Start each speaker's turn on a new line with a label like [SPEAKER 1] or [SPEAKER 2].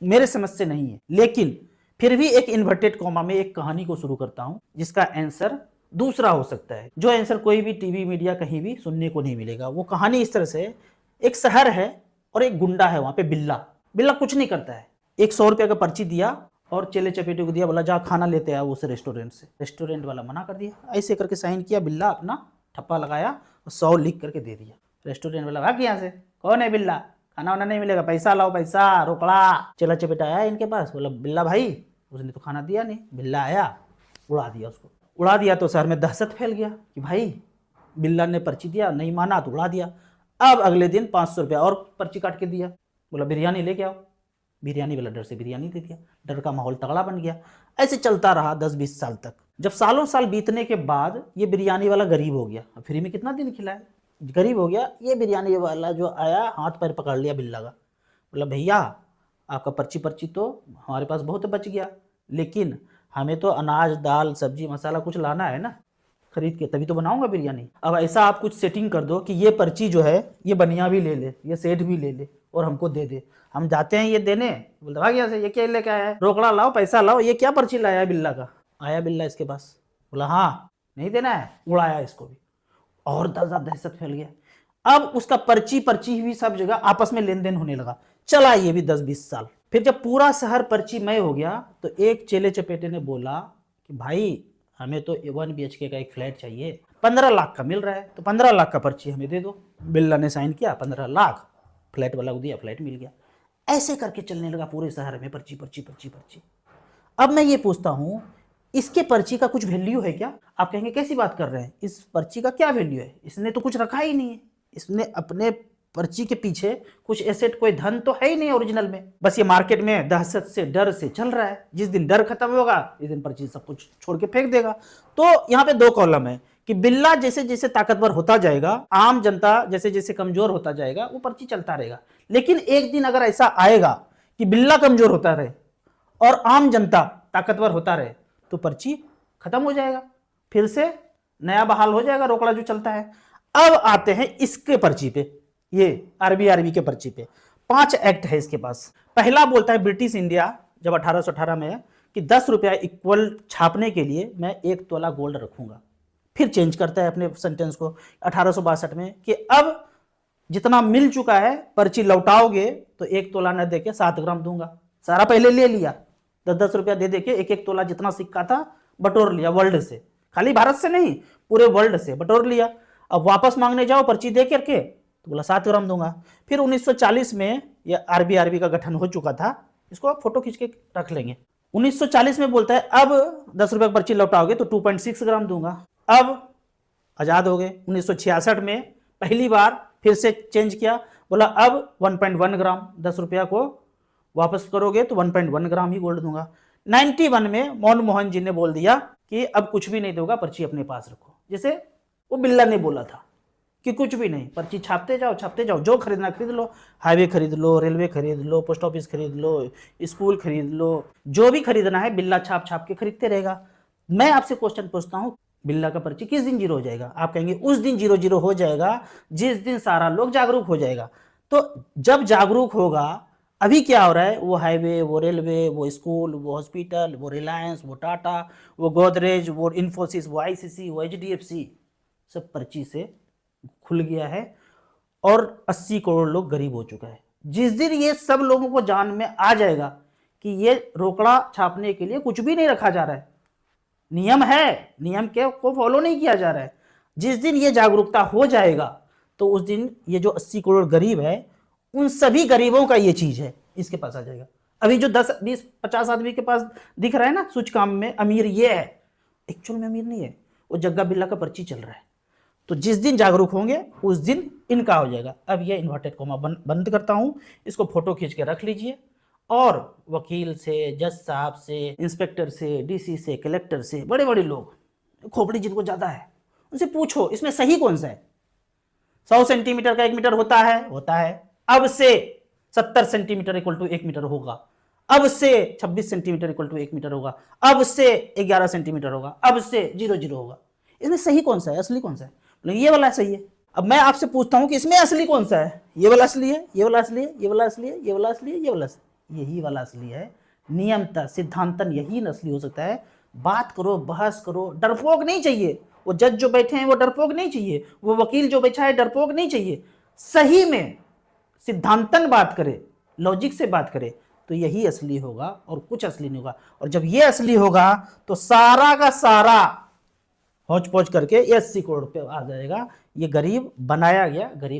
[SPEAKER 1] मेरे समझ से नहीं है। लेकिन फिर भी एक इन्वर्टेड कॉमा में एक कहानी को शुरू करता हूं जिसका आंसर दूसरा हो सकता है, जो आंसर कोई भी टीवी मीडिया कहीं भी सुनने को नहीं मिलेगा। वो कहानी इस तरह से, एक शहर है और एक गुंडा है वहां पे, बिल्ला। बिल्ला कुछ नहीं करता है, एक 100 रुपया का पर्ची दिया और चेले चपेटे को दिया, बोला जा खाना लेते आओ उस रेस्टोरेंट से। रेस्टोरेंट वाला मना कर दिया। ऐसे करके साइन किया, बिल्ला अपना ठप्पा लगाया और 100 लिख करके दे दिया। रेस्टोरेंट वाला भाग यहाँ से, कौन है बिल्ला, खाना वाना नहीं मिलेगा, पैसा लाओ पैसा, रोकड़ा। चेला चपेटा आया इनके पास, बोला बिल्ला भाई, उसने तो खाना दिया नहीं। बिल्ला आया, उड़ा दिया उसको। उड़ा दिया तो शहर में दहशत फैल गया कि भाई बिल्ला ने पर्ची दिया, नहीं माना तो उड़ा दिया। अब अगले दिन 500 रुपया और पर्ची काट के दिया, बोला बिरयानी लेके आओ। बिरयानी वाला डर से बिरयानी दे दिया। डर का माहौल तगड़ा बन गया। ऐसे चलता रहा 10-20 साल तक। जब सालों साल बीतने के बाद ये बिरयानी वाला गरीब हो गया। फ्री में कितना दिन खिलाए, गरीब हो गया। ये बिरयानी वाला जो आया, हाथ पैर पकड़ लिया बिल्ला का, बोला भैया आपका पर्ची तो हमारे पास बहुत बच गया, लेकिन हमें तो अनाज दाल सब्जी मसाला कुछ लाना है ना खरीद के, तभी तो बनाऊंगा बिरयानी। अब ऐसा आप कुछ सेटिंग कर दो कि ये पर्ची जो है ये बनिया भी ले ले, ये सेठ भी ले ले और हमको दे दे। हम जाते हैं ये देने, बोलते भाग यहाँ से, ये क्या लेके आया है, रोकड़ा लाओ पैसा लाओ, ये क्या पर्ची लाया है बिल्ला का। आया बिल्ला इसके पास, बोला हाँ नहीं देना है, उड़ाया इसको भी। और दहशत फैल गया। अब उसका पर्ची भी सब जगह आपस में लेन देन होने लगा। चला ये भी 10-20 साल। फिर जब पूरा शहर पर्चीमय हो गया तो एक चेले चपेटे ने बोला कि भाई हमें तो 1 BHK का एक फ्लैट चाहिए, 15 लाख का मिल रहा है, तो 15 लाख का पर्ची हमें दे दो। बिल्ला ने साइन किया, 15 लाख फ्लैट वाला को दिया, फ्लैट मिल गया। ऐसे करके चलने लगा पूरे शहर में पर्ची। अब मैं ये पूछता हूँ, इसके पर्ची का कुछ वैल्यू है क्या? आप कहेंगे कैसी बात कर रहे हैं, इस पर्ची का क्या वैल्यू है, इसने तो कुछ रखा ही नहीं है, इसने अपने पर्ची के पीछे कुछ एसेट, कोई धन तो है ही नहीं ओरिजिनल में। बस ये मार्केट में दहशत से डर से चल रहा है। जिस दिन डर खत्म होगा इस दिन पर्ची सब कुछ छोड़ के फेंक देगा। तो यहाँ पे 2 कॉलम है कि बिल्ला जैसे जैसे ताकतवर होता जाएगा, आम जनता जैसे जैसे कमजोर होता जाएगा, वो पर्ची चलता रहेगा। लेकिन एक दिन अगर ऐसा आएगा कि बिल्ला कमजोर होता रहे और आम जनता ताकतवर होता रहे, तो पर्ची खत्म हो जाएगा, फिर से नया बहाल हो जाएगा रोकड़ा जो चलता है। अब आते हैं इसके पर्ची पे, ये आरबी के पर्ची पे 5 एक्ट है इसके पास। पहला बोलता है ब्रिटिश इंडिया जब 1818 में है कि 10 रुपया इक्वल छापने के लिए मैं 1 तोला गोल्ड रखूंगा। फिर चेंज करता है अपने सेंटेंस को 1862 में कि अब जितना मिल चुका है पर्ची लौटाओगे तो 1 तोला न देके 7 ग्राम दूंगा। सारा पहले ले लिया, 10-10 रुपया दे देके 1-1 तोला जितना सिक्का था बटोर लिया वर्ल्ड से, खाली भारत से नहीं पूरे वर्ल्ड से बटोर लिया। अब वापस मांगने जाओ पर्ची दे करके तो बोला 7 ग्राम दूंगा। फिर 1940 में यह आरबी का गठन हो चुका था, इसको आप फोटो खींच के रख लेंगे। 1940 में बोलता है अब 10 रुपए पर्ची लौटाओगे तो 2.6 ग्राम दूंगा। अब आजाद हो गए। 1966 में पहली बार फिर से चेंज किया, बोला अब 1.1 ग्राम, 10 रुपया को वापस करोगे तो 1.1 ग्राम ही गोल्ड दूंगा। 91 में मनमोहन जी ने बोल दिया कि अब कुछ भी नहीं दोगा, पर्ची अपने पास रखो। जैसे वो बिल्ला ने बोला था कि कुछ भी नहीं, पर्ची छापते जाओ, जो खरीदना खरीद लो, हाईवे खरीद लो, रेलवे खरीद लो, पोस्ट ऑफिस खरीद लो, स्कूल खरीद लो, जो भी खरीदना है बिल्ला छाप छाप के खरीदते रहेगा। मैं आपसे क्वेश्चन पूछता हूं, बिल्ला का पर्ची किस दिन 0 हो जाएगा? आप कहेंगे उस दिन 0 हो जाएगा जिस दिन सारा लोग जागरूक हो जाएगा। तो जब जागरूक होगा, अभी क्या हो रहा है, वो हाईवे, वो रेलवे, वो स्कूल, वो हॉस्पिटल, वो रिलायंस, वो टाटा, वो गोदरेज, वो इन्फोसिस, वो ICC, वो HDFC सब पर्ची से खुल गया है और 80 करोड़ लोग गरीब हो चुका है। जिस दिन ये सब लोगों को जान में आ जाएगा कि ये रोकड़ा छापने के लिए कुछ भी नहीं रखा जा रहा है, नियम है, नियम के को फॉलो नहीं किया जा रहा है, जिस दिन ये जागरूकता हो जाएगा तो उस दिन ये जो 80 करोड़ गरीब है उन सभी गरीबों का ये चीज है इसके पास आ जाएगा। अभी जो 10, 20, 50 आदमी के पास दिख रहा है ना सूचकांक में अमीर ये है, एक्चुअल में अमीर नहीं है, वो जग्गा बिल्ला का पर्ची चल रहा है। तो जिस दिन जागरूक होंगे उस दिन इनका हो जाएगा। अब ये इन्वर्टेड कॉमा बंद करता हूं, इसको फोटो खींच के रख लीजिए और वकील से, जज साहब से, इंस्पेक्टर से, DC से, कलेक्टर से, बड़े बड़े लोग खोपड़ी जिनको ज्यादा है उनसे पूछो इसमें सही कौन सा है। 100 सेंटीमीटर का 1 मीटर होता है, अब से 70 सेंटीमीटर इक्वल टू 1 मीटर होगा, अब से 26 सेंटीमीटर इक्वल टू 1 मीटर होगा, अब से 11 सेंटीमीटर होगा, अब से 0 होगा। इसमें सही कौन सा है, असली कौन सा है? ये वाला सही है। अब मैं आपसे पूछता हूं कि इसमें असली कौन सा है? ये वाला असली है, ये वाला असली है, ये वाला असली है, ये वाला असली है, ये वाला असली है। यही वाला असली है। नियमतः सिद्धांतन यही असली हो सकता है। बात करो, बहस करो, डरपोक नहीं चाहिए। वो जज जो बैठे हैं वो डरपोक नहीं चाहिए, वो वकील जो बैठा है डरपोक नहीं चाहिए। सही में सिद्धांतन बात करे, लॉजिक से बात करे, तो यही असली होगा और कुछ असली नहीं होगा। और जब ये असली होगा तो सारा का सारा हौच पौच करके 80 करोड़ पे आ जाएगा। ये गरीब बनाया गया, गरीब